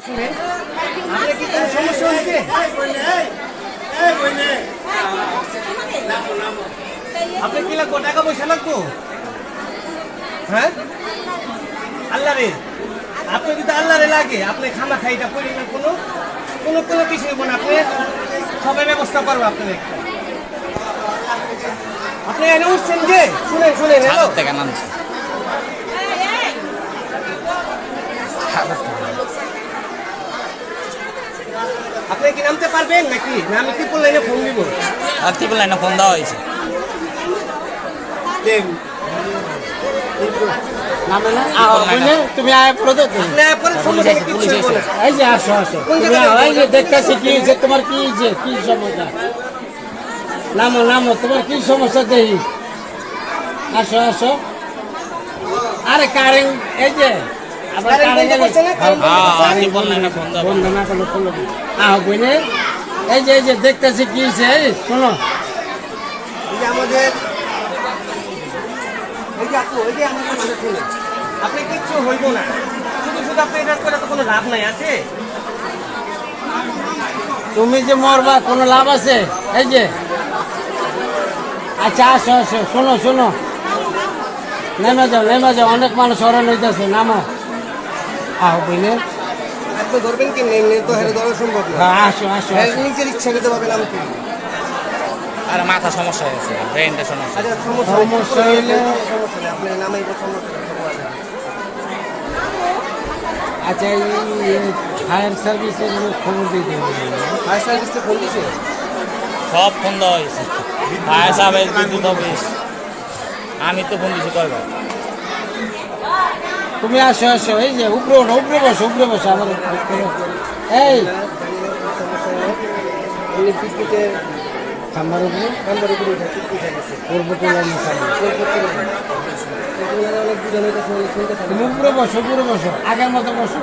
আপনার কি কোনো সমস্যা হয়েছে? আপনি কি লাগবো? টাকা পয়সা লাগবো? হ্যাঁ, আল্লাহ রে, আপনি যদি আল্লাহ রে লাগে আপনি খানা খাইটা করি না, কোনো কোনো কোনো কিছু হইব না। আপনি সবাই ব্যবস্থা করবো আপনার। আপনি এনে উঠছেন যে, শুনেন শুনেন, থেকে নামছে আপনি কি নামতে পারবেন নাকি? না আমি ট্রিপল লাইনে ফোন দিব? আর ট্রিপল লাইনে ফোন দেওয়া হয়েছে। তুমি আয় পড়ো, আপনি পরে সমস্যা নেই, কিচ্ছু হইব না। এই যে আসো আসো, এই যে দেখতেছি কি যে তোমার কি যে কি সমস্যা, নামো নামো, তোমার কি সমস্যা দেখি, আসো আসো। আরে কারেন্ট এই যে আবার কারেন্ট ট্রিপল লাইনে ফোন দেওয়া বন্ধ না করলে করলো আহ বুঝলে, এই যে দেখতেছি কি শোনো, এই যে আমাদের এই যে আপু, এই যে আমাদের কথা শুনুন, আপনি কিচ্ছু হইব না। শুধু শুধু আপনি এটা করে তো কোনো লাভ নাই আছে। তুমি যে মরবা কোনো লাভ আছে? এই যে আচ্ছা আসো আসো, শোনো শোনো, নেমে যাও, অনেক মানুষ হরণ হইতেছে, নামো আহ বুঝলে। আপনি ধরবেন কি? নেই তো হেরে ধরা সম্ভব না। আসো আসো আসো। নিজের ইচ্ছা নিতে পারবেন আমাকে। আর মাথা সমস্যা হয়েছে, ব্রেনটা সমস্যা। আচ্ছা, সমস্যা হইলে সমস্যা নেই, আপনি নামেই সমস্যা নেই। আচ্ছা এই ফায়ার সার্ভিসের খবর দিতে হবে। ফায়ার সার্ভিসকে ফোন দিছে? সব ফোন দেওয়া হয়েছে, ফায়ার সার্ভিস, বিদ্যুৎ অফিস। আমি তো ফোন দিছি কয়বার। তুমি আসো আসো, এই যে উপরে বসো আমার এই বিদ্যুতের খাম্বার উপরে নাম্বার উপরে উঠে উঠে গেছে। পূর্বতে লাইনে খাম্বার। অনেক দূরে হইতেছে, শুনতে থাকে। তুমি উপরে বসো আগের মতো বসো।